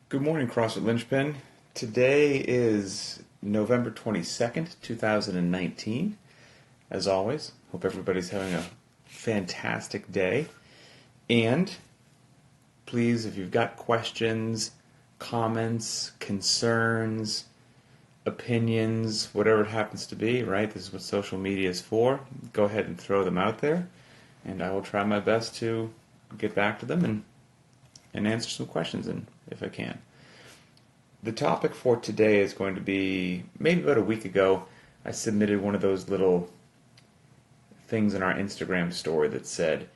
Good morning, CrossFit Linchpin. Today is November 22nd, 2019. As always, hope everybody's having a fantastic day. And please, if you've got questions, comments, concerns, opinions, whatever it happens to be, right? This is what social media is for. Go ahead and throw them out there, and I will try my best to get back to them and answer some questions if I can. The topic for today is going to be, maybe about a week ago, I submitted one of those little things in our Instagram story that said,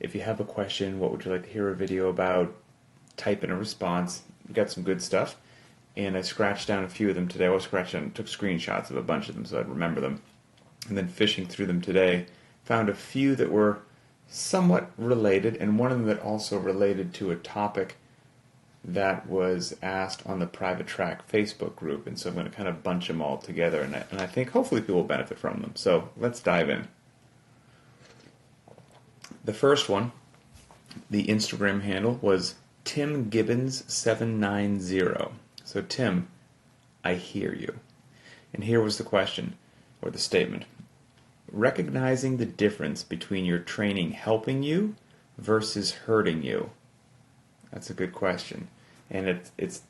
if you have a question, what would you like to hear a video about? Type in a response. We got some good stuff. And I scratched down a few of them today. I scratched down and took screenshots of a bunch of them so I'd remember them. And then fishing through them today, found a few that were somewhat related, and one of them that also related to a topic that was asked on the Private Track Facebook group. And so I'm going to kind of bunch them all together, and I think hopefully people will benefit from them. So let's dive in. The first one, the Instagram handle, was Tim Gibbons 790. So Tim, I hear you. And here was the question, or the statement. Recognizing the difference between your training helping you versus hurting you. That's a good question. And it's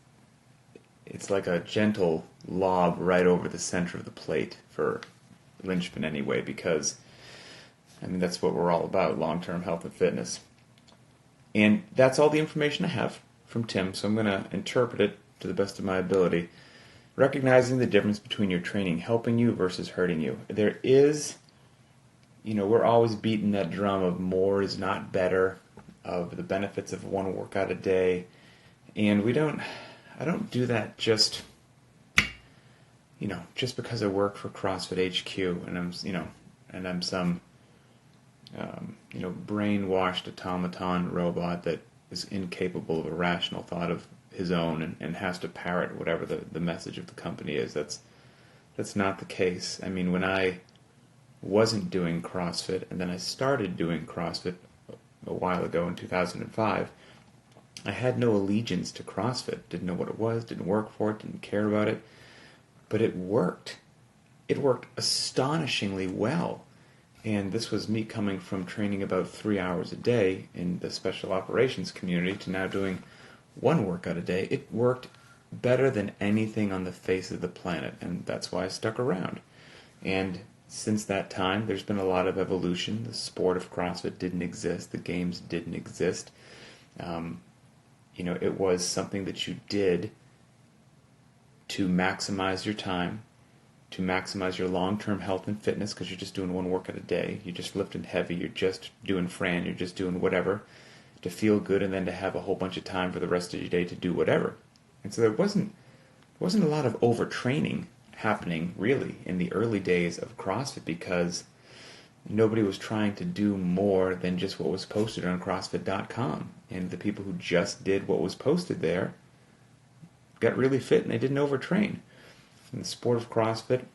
like a gentle lob right over the center of the plate for Linchpin anyway, because I mean that's what we're all about, long-term health and fitness. And that's all the information I have from Tim, so I'm going to interpret it to the best of my ability. Recognizing the difference between your training helping you versus hurting you. There is, we're always beating that drum of more is not better, of the benefits of one workout a day, and I don't do that just because I work for CrossFit HQ and I'm some brainwashed automaton robot that is incapable of a rational thought of his own and has to parrot whatever the message of the company is. That's not the case. I mean, when I wasn't doing CrossFit and then I started doing CrossFit a while ago in 2005, I had no allegiance to CrossFit. Didn't know what it was, didn't work for it, didn't care about it. But it worked. It worked astonishingly well. And this was me coming from training about 3 hours a day in the special operations community to now doing one workout a day. It worked better than anything on the face of the planet, and that's why I stuck around. And since that time, there's been a lot of evolution. The sport of CrossFit didn't exist. The games didn't exist. It was something that you did to maximize your time, to maximize your long-term health and fitness, because you're just doing one workout a day. You're just lifting heavy. You're just doing Fran. You're just doing whatever to feel good, and then to have a whole bunch of time for the rest of your day to do whatever. And so there wasn't a lot of overtraining happening really in the early days of CrossFit, because nobody was trying to do more than just what was posted on CrossFit.com. And the people who just did what was posted there got really fit and they didn't overtrain. And the sport of CrossFit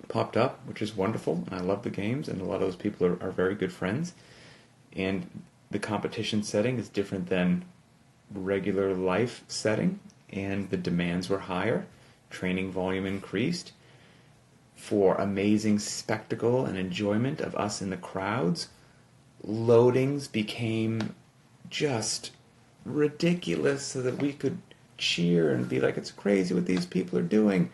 popped up, which is wonderful, and I love the games, and a lot of those people are very good friends. And the competition setting is different than regular life setting, and the demands were higher. Training volume increased for amazing spectacle and enjoyment of us in the crowds. Loadings became just ridiculous so that we could cheer and be like, it's crazy what these people are doing.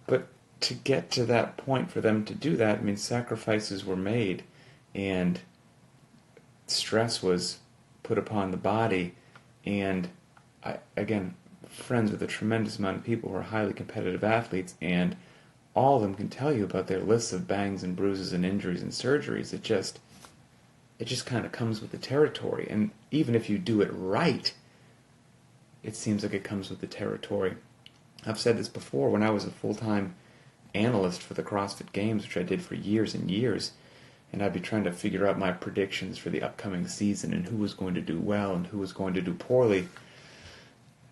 But to get to that point, for them to do that, I mean, sacrifices were made and stress was put upon the body. And again, friends with a tremendous amount of people who are highly competitive athletes, and all of them can tell you about their lists of bangs and bruises and injuries and surgeries. It just kind of comes with the territory. And even if you do it right, it seems like it comes with the territory. I've said this before, when I was a full-time analyst for the CrossFit Games, which I did for years and years, and I'd be trying to figure out my predictions for the upcoming season and who was going to do well and who was going to do poorly.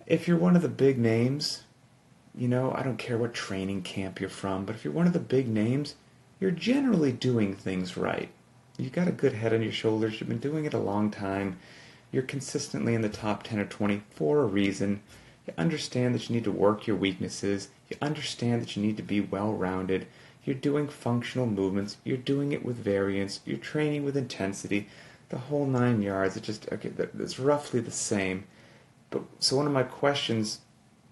If you're one of the big names, I don't care what training camp you're from, but if you're one of the big names, you're generally doing things right. You've got a good head on your shoulders. You've been doing it a long time. You're consistently in the top 10 or 20 for a reason. You understand that you need to work your weaknesses. You understand that you need to be well-rounded. You're doing functional movements. You're doing it with variance. You're training with intensity. The whole 9 yards. It's roughly the same. But so one of my questions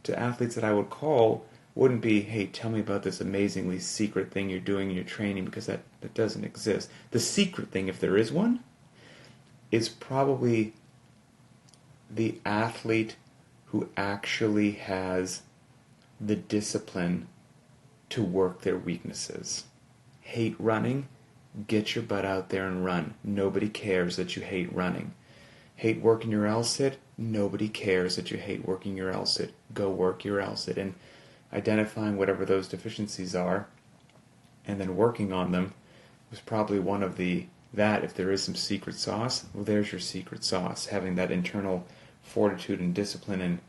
to athletes that I would call wouldn't be, hey, tell me about this amazingly secret thing you're doing in your training, because that doesn't exist. The secret thing, if there is one, is probably the athlete who actually has the discipline to work their weaknesses. Hate running? Get your butt out there and run. Nobody cares that you hate running. Hate working your L-sit? Nobody cares that you hate working your L-sit. Go work your L-sit. And identifying whatever those deficiencies are and then working on them was probably one of that if there is some secret sauce, well, there's your secret sauce. Having that internal fortitude and discipline and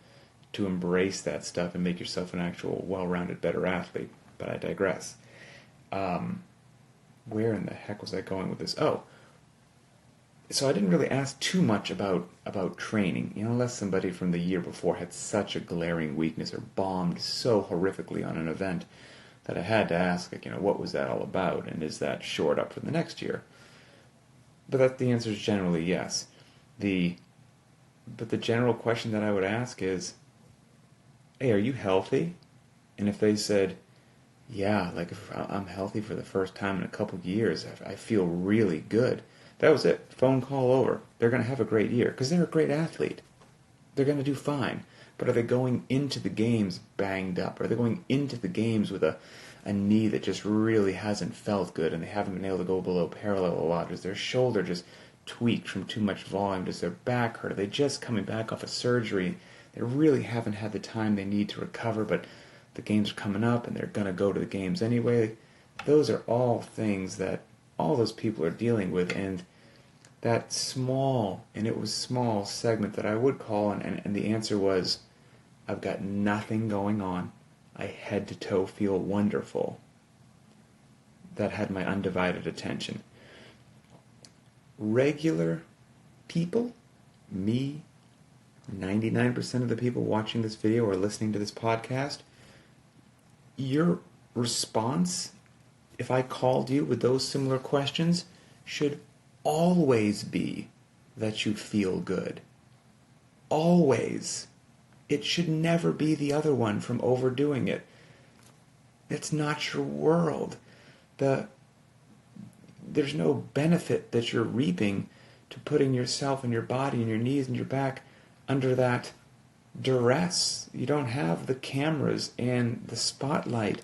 to embrace that stuff and make yourself an actual well-rounded, better athlete. But I digress. Where in the heck was I going with this? Oh, so I didn't really ask too much about training, unless somebody from the year before had such a glaring weakness or bombed so horrifically on an event that I had to ask, what was that all about, and is that shored up for the next year? But the answer is generally yes. But the general question that I would ask is, hey, are you healthy? And if they said, yeah, like if I'm healthy for the first time in a couple of years, I feel really good. That was it. Phone call over. They're going to have a great year because they're a great athlete. They're going to do fine. But are they going into the games banged up? Are they going into the games with a knee that just really hasn't felt good and they haven't been able to go below parallel a lot? Is their shoulder just tweaked from too much volume? Does their back hurt? Are they just coming back off a surgery? They really haven't had the time they need to recover, but the games are coming up and they're going to go to the games anyway. Those are all things that all those people are dealing with, and that small segment that I would call, and the answer was, I've got nothing going on. I head to toe feel wonderful. That had my undivided attention. Regular people, me, 99% of the people watching this video or listening to this podcast, your response, if I called you with those similar questions, should always be that you feel good. Always. It should never be the other one from overdoing it. It's not your world. There's no benefit that you're reaping to putting yourself and your body and your knees and your back under that duress. You don't have the cameras and the spotlight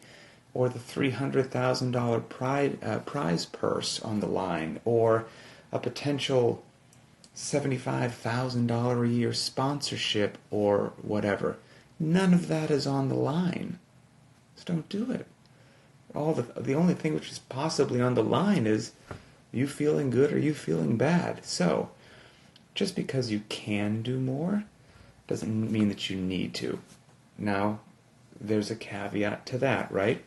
or the $300,000 prize purse on the line or a potential $75,000 a year sponsorship or whatever. None of that is on the line. Just don't do it. The only thing which is possibly on the line is you feeling good or you feeling bad. So, just because you can do more doesn't mean that you need to. Now, there's a caveat to that, right?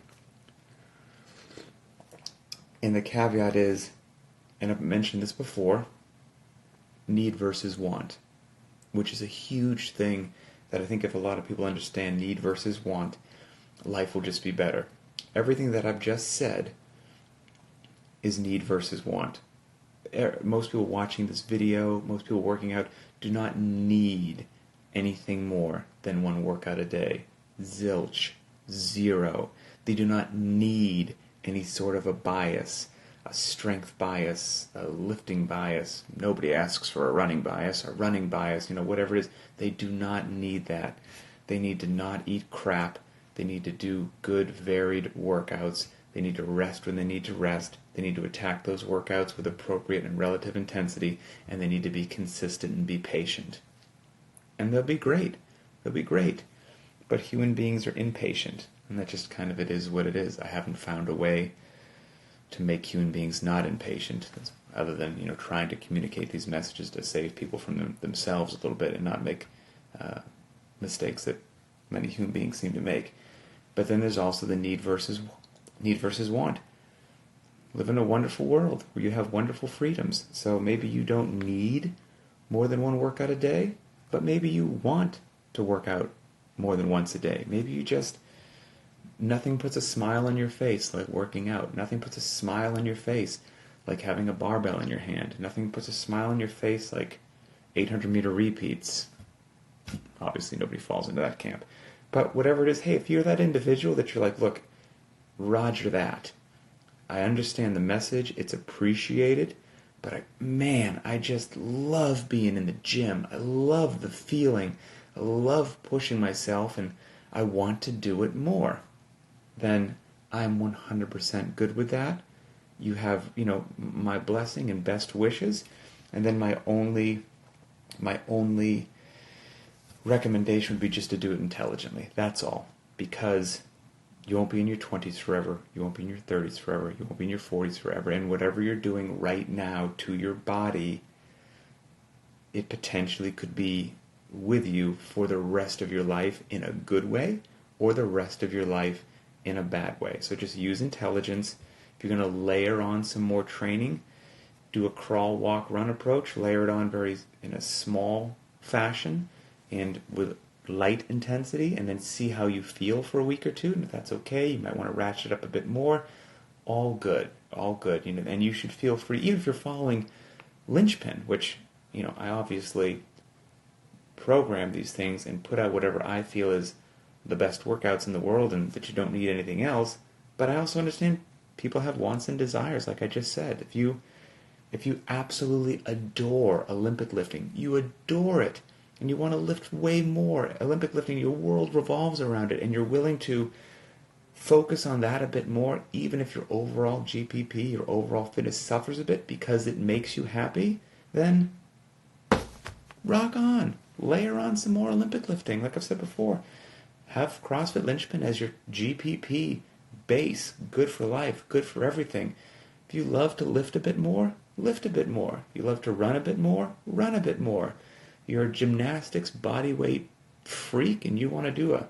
And the caveat is, and I've mentioned this before, need versus want, which is a huge thing that I think if a lot of people understand need versus want, life will just be better. Everything that I've just said is need versus want. Most people watching this video, most people working out, do not need anything more than one workout a day. Zilch. Zero. They do not need any sort of a bias, a strength bias, a lifting bias. Nobody asks for a running bias, whatever it is. They do not need that. They need to not eat crap. They need to do good, varied workouts. They need to rest when they need to rest. They need to attack those workouts with appropriate and relative intensity, and they need to be consistent and be patient. And they'll be great. They'll be great. But human beings are impatient, and that just kind of it is what it is. I haven't found a way to make human beings not impatient, other than trying to communicate these messages to save people from themselves a little bit and not make mistakes that many human beings seem to make. But then there's also the need versus want. Live in a wonderful world where you have wonderful freedoms. So maybe you don't need more than one workout a day, but maybe you want to work out more than once a day. Maybe you just, nothing puts a smile on your face like working out. Nothing puts a smile on your face like having a barbell in your hand. Nothing puts a smile on your face like 800-meter repeats. Obviously, nobody falls into that camp. But whatever it is, hey, if you're that individual that you're like, look, roger that. I understand the message. It's appreciated. But I just love being in the gym. I love the feeling. I love pushing myself, and I want to do it more. Then I'm 100% good with that. You have, my blessing and best wishes. And then my only recommendation would be just to do it intelligently. That's all. Because you won't be in your 20s forever. You won't be in your 30s forever. You won't be in your 40s forever. And whatever you're doing right now to your body, it potentially could be with you for the rest of your life in a good way or the rest of your life in a bad way. So just use intelligence. If you're going to layer on some more training, do a crawl, walk, run approach. Layer it on in a small fashion and with light intensity, and then see how you feel for a week or two. And if that's okay, you might want to ratchet up a bit more. All good. And you should feel free, even if you're following Linchpin, which, I obviously program these things and put out whatever I feel is the best workouts in the world and that you don't need anything else. But I also understand people have wants and desires, like I just said. If you absolutely adore Olympic lifting, you adore it, and you want to lift way more, Olympic lifting, your world revolves around it, and you're willing to focus on that a bit more, even if your overall GPP, your overall fitness suffers a bit because it makes you happy, then rock on. Layer on some more Olympic lifting. Like I've said before, have CrossFit Linchpin as your GPP base. Good for life, good for everything. If you love to lift a bit more, lift a bit more. You love to run a bit more, run a bit more. You're a gymnastics body weight freak and you want to do a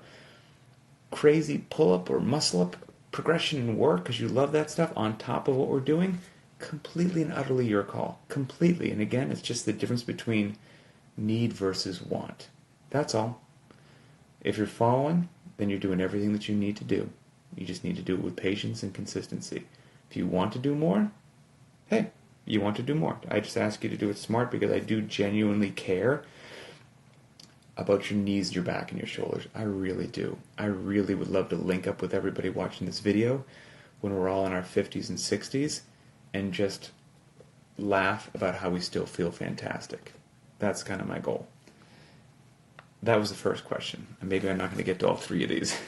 crazy pull-up or muscle-up progression and work because you love that stuff on top of what we're doing, completely and utterly your call. Completely. And again, it's just the difference between need versus want. That's all. If you're following, then you're doing everything that you need to do. You just need to do it with patience and consistency. If you want to do more, hey, you want to do more. I just ask you to do it smart because I do genuinely care about your knees, your back, and your shoulders. I really do. I really would love to link up with everybody watching this video when we're all in our 50s and 60s and just laugh about how we still feel fantastic. That's kind of my goal. That was the first question. And maybe I'm not going to get to all three of these.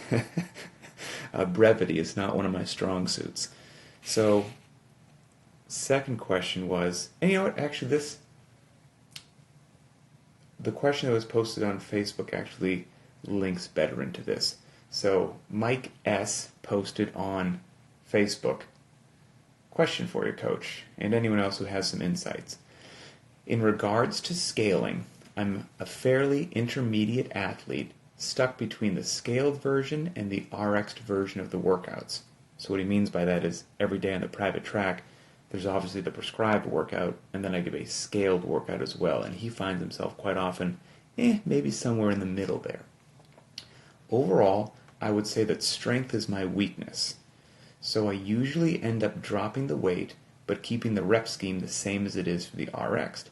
Brevity is not one of my strong suits. So, second question was, and you know what, actually the question that was posted on Facebook actually links better into this. So, Mike S. posted on Facebook, question for your coach, and anyone else who has some insights. In regards to scaling, I'm a fairly intermediate athlete stuck between the scaled version and the rx'd version of the workouts. So what he means by that is every day on the private track, there's obviously the prescribed workout, and then I give a scaled workout as well, and he finds himself quite often, maybe somewhere in the middle there. Overall, I would say that strength is my weakness. So I usually end up dropping the weight, but keeping the rep scheme the same as it is for the rx'd.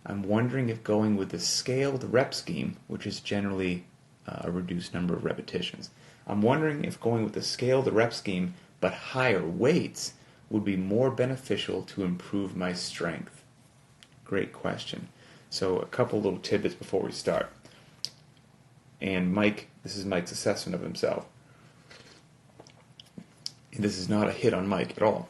I'm wondering if going with the scaled rep scheme, which is generally a reduced number of repetitions, I'm wondering if going with the scaled rep scheme but higher weights would be more beneficial to improve my strength. Great question. So a couple little tidbits before we start. And Mike, this is Mike's assessment of himself. And this is not a hit on Mike at all.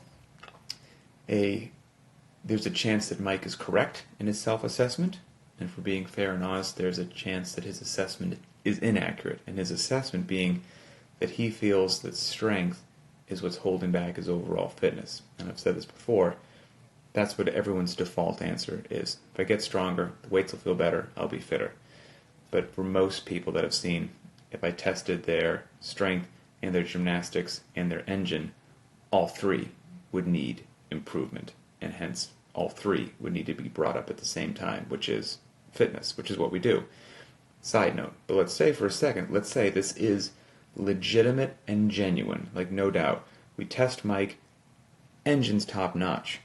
There's a chance that Mike is correct in his self-assessment, and for being fair and honest, there's a chance that his assessment is inaccurate, and his assessment being that he feels that strength is what's holding back his overall fitness. And I've said this before, that's what everyone's default answer is. If I get stronger, the weights will feel better, I'll be fitter. But for most people that I've seen, if I tested their strength and their gymnastics and their engine, all three would need improvement, and hence all three would need to be brought up at the same time, which is fitness, which is what we do. Side note, but let's say for a second, let's say this is legitimate and genuine, like no doubt. We test Mike, engine's top notch,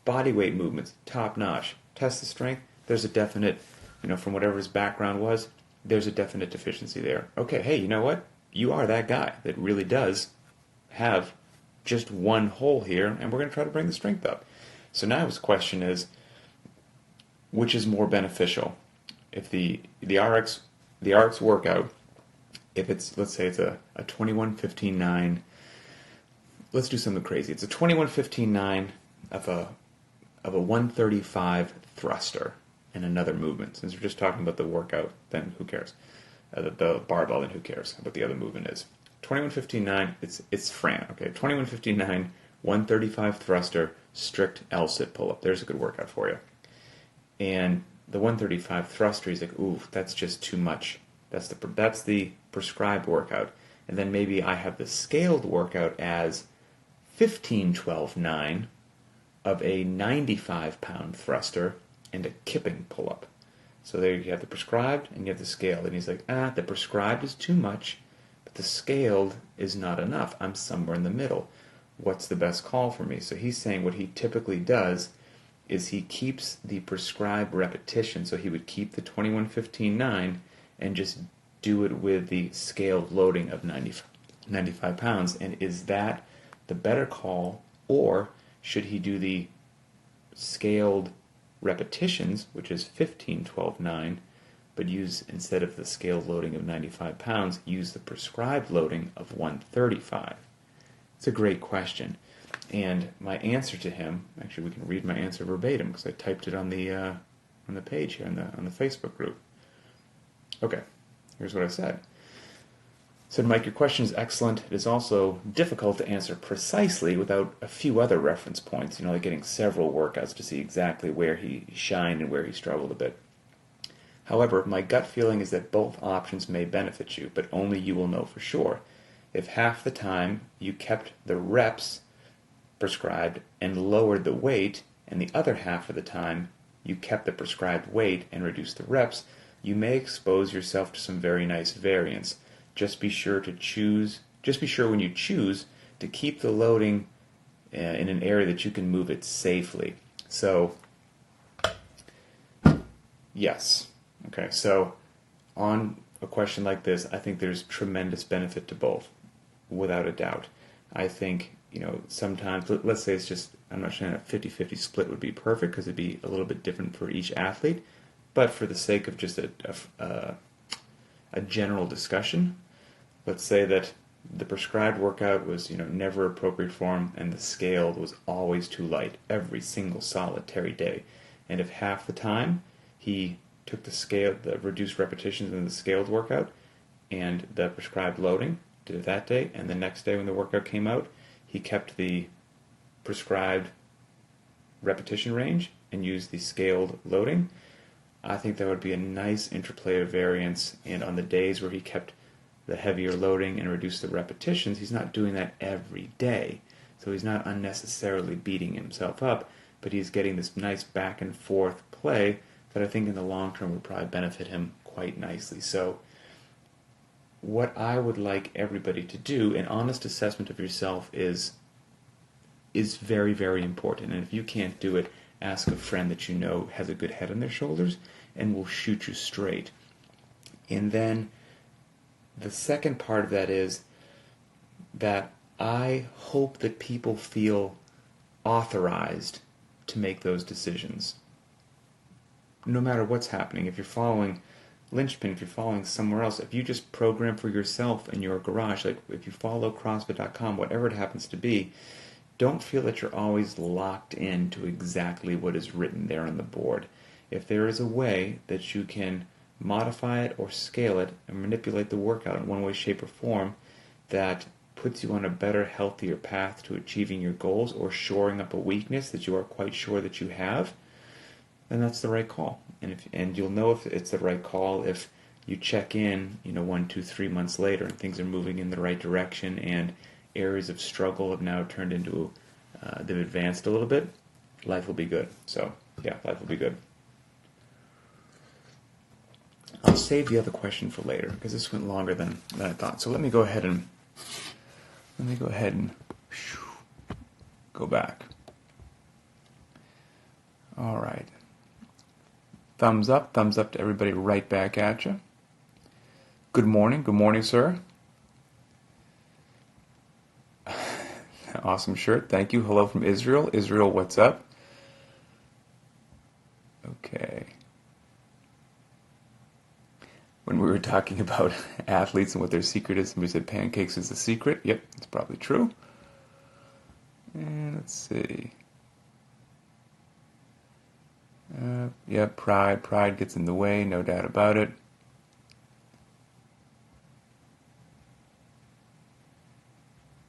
body weight movements top notch, test the strength, there's a definite, from whatever his background was, there's a definite deficiency there. Okay, hey, you know what? You are that guy that really does have just one hole here, and we're going to try to bring the strength up. So now his question is, which is more beneficial? If the RX workout, if it's, let's say it's a 21:15:9, let's do something crazy. It's a 21:15:9 of a 135 thruster and another movement. Since we're just talking about the workout, then who cares? The barbell, then who cares what the other movement is? 21:15:9, it's Fran, okay? 21:15:9, 135 thruster, strict L-sit pull-up. There's a good workout for you. And the 135 thruster, he's like, ooh, that's just too much. That's the prescribed workout. And then maybe I have the scaled workout as 15:12:9 of a 95-pound thruster and a kipping pull-up. So there you have the prescribed and you have the scaled. And he's like, the prescribed is too much, but the scaled is not enough. I'm somewhere in the middle. What's the best call for me? So he's saying what he typically does is he keeps the prescribed repetition. So he would keep the 21:15:9 and just do it with the scaled loading of 95 pounds. And is that the better call, or should he do the scaled repetitions, which is 15:12:9, but use, instead of the scaled loading of 95 pounds, use the prescribed loading of 135? It's a great question. And my answer to him, actually we can read my answer verbatim because I typed it on the page here on the Facebook group. Okay, here's what I said. I said, Mike, your question is excellent. It is also difficult to answer precisely without a few other reference points, like getting several workouts to see exactly where he shined and where he struggled a bit. However, my gut feeling is that both options may benefit you, but only you will know for sure. If half the time you kept the reps prescribed and lowered the weight, and the other half of the time you kept the prescribed weight and reduced the reps, you may expose yourself to some very nice variance. Just be sure when you choose to keep the loading in an area that you can move it safely. So, yes. Okay, so on a question like this, I think there's tremendous benefit to both, without a doubt. I think, sometimes, let's say it's just, I'm not saying a 50-50 split would be perfect because it'd be a little bit different for each athlete, but for the sake of just a general discussion, let's say that the prescribed workout was, never appropriate for him, and the scaled was always too light every single solitary day. And if half the time he took the reduced repetitions in the scaled workout and the prescribed loading, did it that day, and the next day when the workout came out, he kept the prescribed repetition range and used the scaled loading, I think that would be a nice interplay of variance. And on the days where he kept the heavier loading and reduced the repetitions, he's not doing that every day. So he's not unnecessarily beating himself up, but he's getting this nice back and forth play that I think in the long term would probably benefit him quite nicely. So what I would like everybody to do, an honest assessment of yourself is very, very important. And if you can't do it, ask a friend that you know has a good head on their shoulders and will shoot you straight. And then the second part of that is that I hope that people feel authorized to make those decisions. No matter what's happening, if you're following Linchpin, if you're following somewhere else, if you just program for yourself in your garage, like if you follow CrossFit.com, whatever it happens to be, don't feel that you're always locked into exactly what is written there on the board. If there is a way that you can modify it or scale it and manipulate the workout in one way, shape, or form that puts you on a better, healthier path to achieving your goals or shoring up a weakness that you are quite sure that you have, then that's the right call. And you'll know if it's the right call if you check in, 1, 2, 3 months later and things are moving in the right direction and areas of struggle have now turned into, they've advanced a little bit. Life will be good. So, yeah, life will be good. I'll save the other question for later because this went longer than I thought. So let me go ahead and go back. All right. Thumbs up to everybody right back at you. Good morning, sir. Awesome shirt, thank you. Hello from Israel. Israel, what's up? Okay. When we were talking about athletes and what their secret is, somebody said pancakes is the secret. Yep, it's probably true. And let's see. Yep, pride gets in the way, no doubt about it.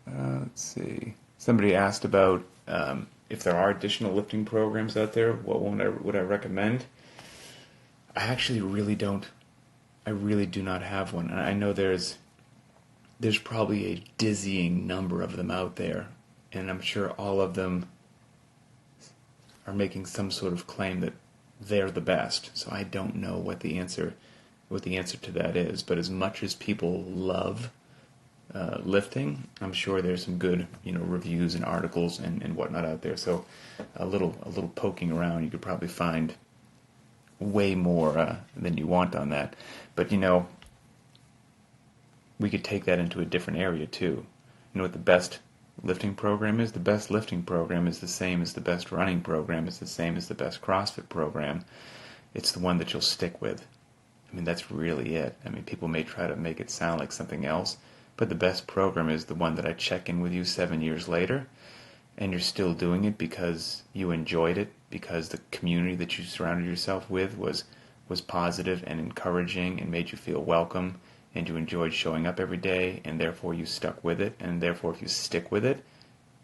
Let's see. Somebody asked about if there are additional lifting programs out there, what would I recommend? I actually really don't. I really do not have one. And I know there's probably a dizzying number of them out there, and I'm sure all of them are making some sort of claim that they're the best. So I don't know what the answer to that is. But as much as people love lifting, I'm sure there's some good, reviews and articles and whatnot out there. So a little poking around, you could probably find way more than you want on that. But we could take that into a different area too. You know what the best lifting program is? The best lifting program is the same as the best running program. It's the same as the best CrossFit program. It's the one that you'll stick with. I mean, that's really it. I mean, people may try to make it sound like something else, but the best program is the one that I check in with you 7 years later, and you're still doing it because you enjoyed it, because the community that you surrounded yourself with was positive and encouraging and made you feel welcome, and you enjoyed showing up every day, and therefore you stuck with it, and therefore if you stick with it,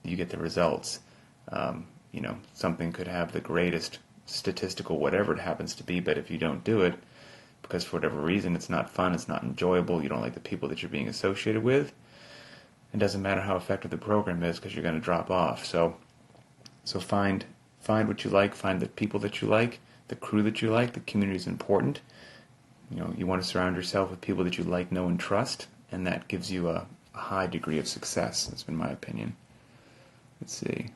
you get the results. Something could have the greatest statistical whatever it happens to be, but if you don't do it, because for whatever reason it's not fun, it's not enjoyable, you don't like the people that you're being associated with, it doesn't matter how effective the program is because you're going to drop off. So find what you like, find the people that you like, the crew that you like. The community is important. You want to surround yourself with people that you like, know, and trust, and that gives you a high degree of success. That's been my opinion. Let's see.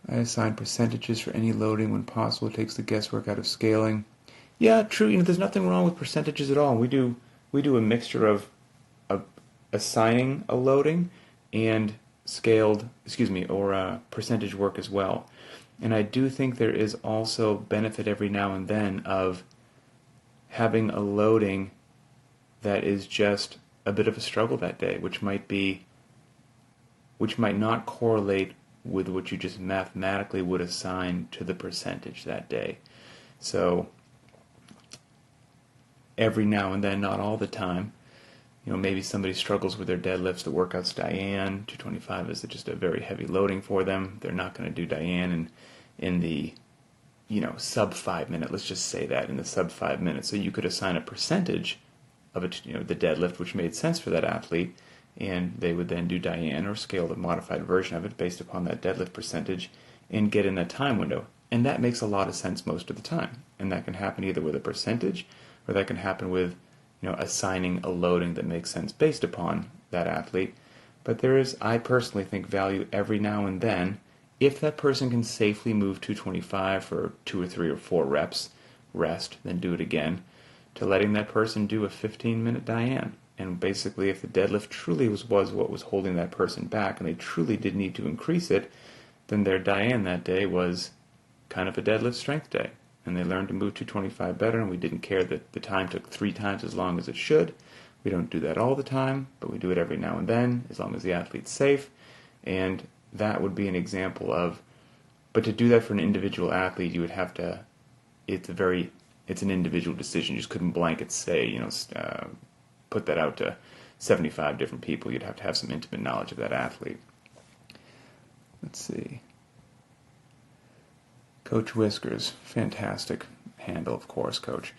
I assign percentages for any loading when possible. It takes the guesswork out of scaling. Yeah, true. There's nothing wrong with percentages at all. We do a mixture of assigning a loading and scaled, or percentage work as well. And I do think there is also benefit every now and then of having a loading that is just a bit of a struggle that day, which might not correlate with what you just mathematically would assign to the percentage that day. So every now and then, not all the time, maybe somebody struggles with their deadlifts. The workout's Diane. 225 is just a very heavy loading for them. They're not going to do Diane in the sub 5 minute. Let's just say that in the sub 5 minutes. So you could assign a percentage of it, the deadlift, which made sense for that athlete, and they would then do Diane or scale the modified version of it based upon that deadlift percentage and get in that time window. And that makes a lot of sense most of the time. And that can happen either with a percentage or that can happen with assigning a loading that makes sense based upon that athlete. But there is, I personally think, value every now and then, if that person can safely move 225 for 2 or 3 or 4 reps, rest, then do it again, to letting that person do a 15-minute Diane. And basically, if the deadlift truly was what was holding that person back and they truly did need to increase it, then their Diane that day was kind of a deadlift strength day. And they learned to move 225 better, and we didn't care that the time took 3 times as long as it should. We don't do that all the time, but we do it every now and then, as long as the athlete's safe. And that would be an example of, but to do that for an individual athlete, you would have to, it's an individual decision. You just couldn't blanket say, put that out to 75 different people. You'd have to have some intimate knowledge of that athlete. Let's see. Coach Whiskers, fantastic handle, of course, Coach.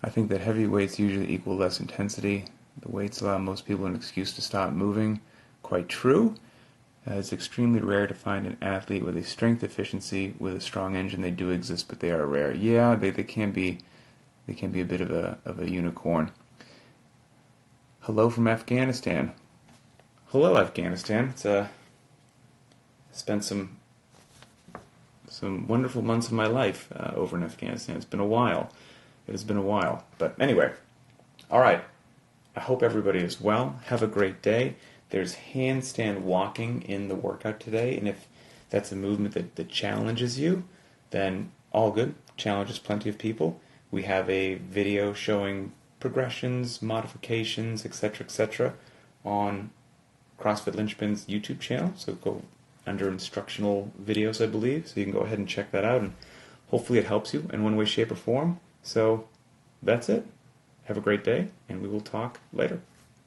I think that heavy weights usually equal less intensity. The weights allow most people an excuse to stop moving. Quite true. It's extremely rare to find an athlete with a strength deficiency with a strong engine. They do exist, but they are rare. Yeah, they can be a bit of a unicorn. Hello from Afghanistan. Hello, Afghanistan. It's spent some wonderful months of my life over in Afghanistan. It's been a while. It has been a while. But anyway, all right. I hope everybody is well. Have a great day. There's handstand walking in the workout today, and if that's a movement that challenges you, then all good. Challenges plenty of people. We have a video showing progressions, modifications, etc., on CrossFit Linchpin's YouTube channel. So go under instructional videos, I believe. So you can go ahead and check that out, and hopefully it helps you in one way, shape, or form. So that's it. Have a great day, and we will talk later.